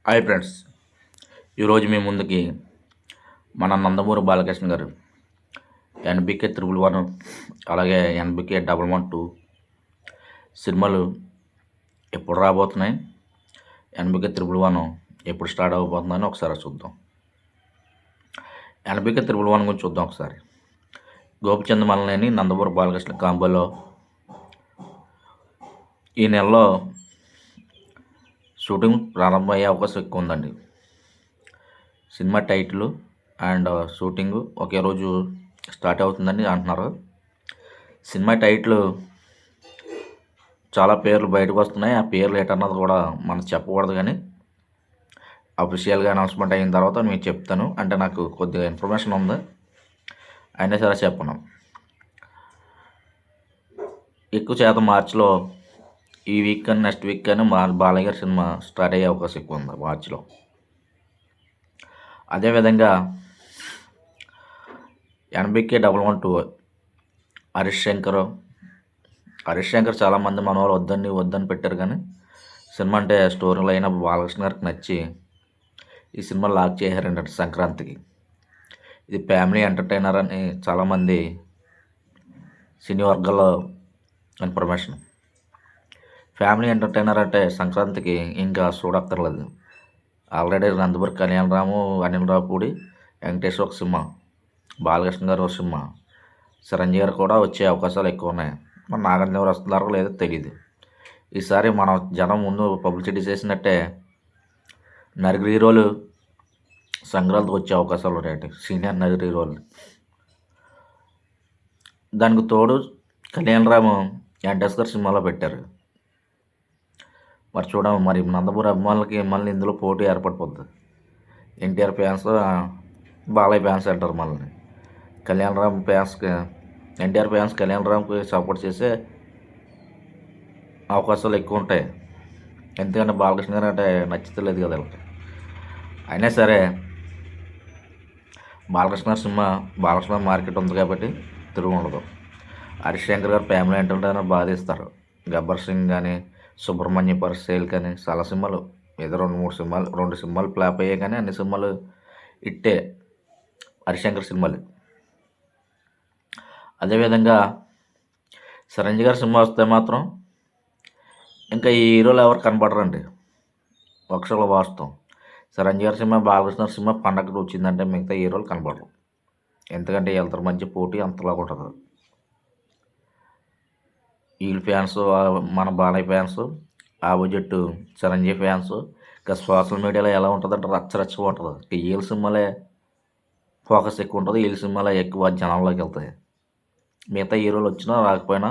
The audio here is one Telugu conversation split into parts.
హాయ్ ఫ్రెండ్స్, ఈరోజు మీ ముందుకి మన నందమూరి బాలకృష్ణ గారు ఎన్బికే 111 అలాగే ఎన్బికే 112 సినిమాలు ఎప్పుడు రాబోతున్నాయి, ఎన్బికే 111 ఎప్పుడు స్టార్ట్ అవ్వబోతుందని ఒకసారి చూద్దాం. ఎన్బికే 111 గురించి చూద్దాం ఒకసారి. గోపిచంద్ మలనేని నందమూరి బాలకృష్ణ కాంబోలో ఈ నెలలో షూటింగ్ ప్రారంభమయ్యే అవకాశం ఎక్కువ ఉందండి. సినిమా టైటిల్ అండ్ షూటింగ్ ఒకే రోజు స్టార్ట్ అవుతుందని అంటున్నారు. సినిమా టైటిల్ చాలా పేర్లు బయటకు వస్తున్నాయి. ఆ పేర్లు ఏంటన్నది కూడా మనం చెప్పకూడదు, కానీ అఫీషియల్గా అనౌన్స్మెంట్ అయిన తర్వాత మీకు చెప్తాను. అంటే నాకు కొద్దిగా ఇన్ఫర్మేషన్ ఉంది, అయినా సరే చెప్పను. ఎక్కువ శాతం మార్చిలో ఈ వీక్ కానీ నెక్స్ట్ వీక్ కానీ బాలయ్య గారి సినిమా స్టార్ట్ అయ్యే అవకాశం ఎక్కువ ఉంది మార్చిలో. అదేవిధంగా ఎన్బికే 112 హరీష్ శంకర్ చాలామంది మన వాళ్ళు వద్దని పెట్టారు, కానీ సినిమా అంటే స్టోరీలు అయినా బాలకృష్ణ గారికి నచ్చి ఈ సినిమా లాక్ చేశారంటే సంక్రాంతికి. ఇది ఫ్యామిలీ ఎంటర్టైనర్ అని చాలామంది సినీ వర్గాల్లో ఇన్ఫర్మేషన్. ఫ్యామిలీ ఎంటర్టైనర్ అంటే సంక్రాంతికి ఇంకా చూడక్కర్లేదు. ఆల్రెడీ నందమూరి కళ్యాణరాము, అనిల్ రావుపూడి, వెంకటేష్ ఒక సినిమా, బాలకృష్ణ గారు ఒక సినిమా, చిరంజీవి గారు కూడా వచ్చే అవకాశాలు ఎక్కువ ఉన్నాయి. మన నాగార్జున గారు వస్తున్నారో లేదో తెలియదు. ఈసారి మనం జనం ముందు పబ్లిసిటీ చేసినట్టే నలుగురు హీరోలు సంక్రాంతికి వచ్చే అవకాశాలు ఉన్నాయండి, సీనియర్ నలుగురు హీరోలు. దానికి తోడు కళ్యాణరాము ఎన్టీఎస్ గారు సినిమాలో పెట్టారు. మరి చూడము, మరి నందమూరి అభిమానులకి మళ్ళీ ఇందులో పోటీ ఏర్పడిపోద్ది. ఎన్టీఆర్ ఫ్యాన్స్ బాలయ్య ఫ్యాన్స్ అంటారు, మళ్ళీ కళ్యాణరామ్ ఫ్యాన్స్కి, ఎన్టీఆర్ ఫ్యాన్స్ కళ్యాణరామ్కి సపోర్ట్ చేసే అవకాశాలు ఎక్కువ ఉంటాయి. ఎందుకంటే బాలకృష్ణ గారు అంటే నచ్చుతలేదు కదా వీళ్ళకి. అయినా సరే బాలకృష్ణ సినిమా మార్కెట్ ఉంది కాబట్టి తిరుగు ఉండదు. హరీష్ శంకర్ గారు ఫ్యామిలీ ఎంటర్టైనర్ బాగా తీస్తారు. గబ్బర్ సింగ్ కానీ, సుబ్రహ్మణ్య పరిశీల్ కానీ చాలా సినిమాలు, ఏదో 2 సినిమాలు ఫ్లాప్ అయ్యాయి, కానీ అన్ని సినిమాలు ఇట్టే హరిశంకర్ సినిమాలు. అదేవిధంగా చిరంజీవి గారి సినిమా వస్తే మాత్రం ఇంకా ఈ హీరోలు ఎవరు కనపడరండి. ఒకసారి వాస్తవం, చిరంజీవి గారి సినిమా, బాలకృష్ణ సినిమా పండగకు వచ్చిందంటే మిగతా హీరోలు కనపడరు. ఎందుకంటే వీళ్ళ మధ్య పోటీ అంతలాగా ఉంటుంది. వీళ్ళ ఫ్యాన్స్ మన Balayya fans, opposite Chiranjeevi fans. ఇంకా సోషల్ మీడియాలో ఎలా ఉంటుందంటే రచ్చరచ్చగా ఉంటుంది. వీళ్ళ సినిమాలే ఫోకస్ ఎక్కువ ఉంటుంది, వీళ్ళ సినిమాలే ఎక్కువ జనంలోకి వెళ్తాయి. మిగతా హీరోలు వచ్చినా రాకపోయినా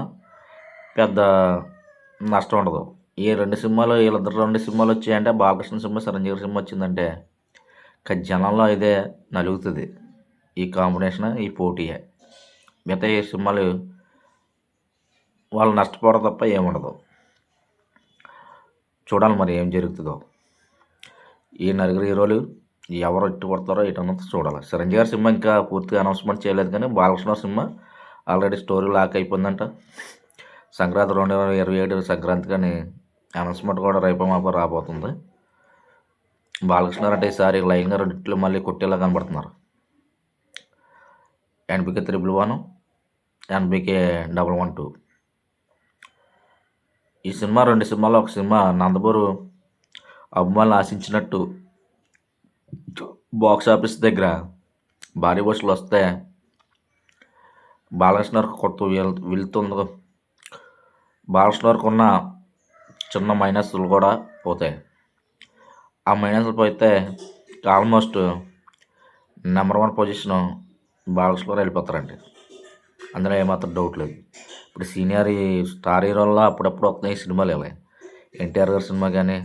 పెద్ద నష్టం ఉండదు. వీళ్ళిద్దరు 2 సినిమాలు వచ్చాయంటే, బాలకృష్ణ సినిమా, చిరంజీవి సినిమా వచ్చిందంటే జనంలో ఇదే నలుగుతుంది. ఈ కాంబినేషన్, ఈ పోటీయే. మిగతా ఈ సినిమాలు వాళ్ళు నష్టపోవడం తప్ప ఏముండదు. చూడాలి మరి ఏం జరుగుతుందో. ఈ నలుగురు హీరోలు ఎవరు ఇట్టుపడతారో ఇటన్నది చూడాలి. చిరంజీవి గారి సినిమా ఇంకా పూర్తిగా అనౌన్స్మెంట్ చేయలేదు, కానీ బాలకృష్ణ సినిమా ఆల్రెడీ స్టోరీ లాక్ అయిపోయిందంట. సంక్రాంతి 2027 సంక్రాంతి కానీ అనౌన్స్మెంట్ కూడా రేపు మాపో రాబోతుంది. బాలకృష్ణ అంటే ఈసారి లైన్గా 2 మళ్ళీ కొట్టేలా కనబడుతున్నారు. NBK 111, NBK 112. ఈ సినిమా 2 సినిమాల్లో ఒక సినిమా నందమూరి అభిమానులు ఆశించినట్టు బాక్స్ ఆఫీస్ దగ్గర భారీ వసూలు వస్తే బాలకృష్ణ కొత్త వెళ్తుంది. బాలకృష్ణకు ఉన్న చిన్న మైనస్లు కూడా పోతాయి. ఆ మైనస్లు పోతే ఆల్మోస్ట్ నెంబర్ 1 పొజిషన్ బాలకృష్ణ వెళ్ళిపోతారండి. అందులో ఏమాత్రం డౌట్ లేదు. ఇప్పుడు సీనియర్ స్టార్ హీరోల్లో అప్పుడప్పుడు వస్తున్నాయి సినిమాలు. ఇలా ఎన్టీఆర్ గారి సినిమా కానీ,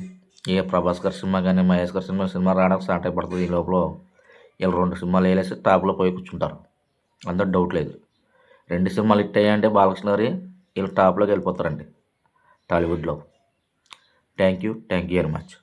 ప్రభాస్ గారి సినిమా కానీ, మహేష్ గారి సినిమా రావడానికి స్టార్ట్ అయిపోతుంది. ఈ లోపల వీళ్ళు 2 సినిమాలు వేసి టాప్లో పోయి కూర్చుంటారు, అందులో డౌట్ లేదు. 2 సినిమాలు హిట్ అయ్యాయంటే బాలకృష్ణ గారి వీళ్ళు టాప్లోకి వెళ్ళిపోతారండి టాలీవుడ్లో. Thank you very much.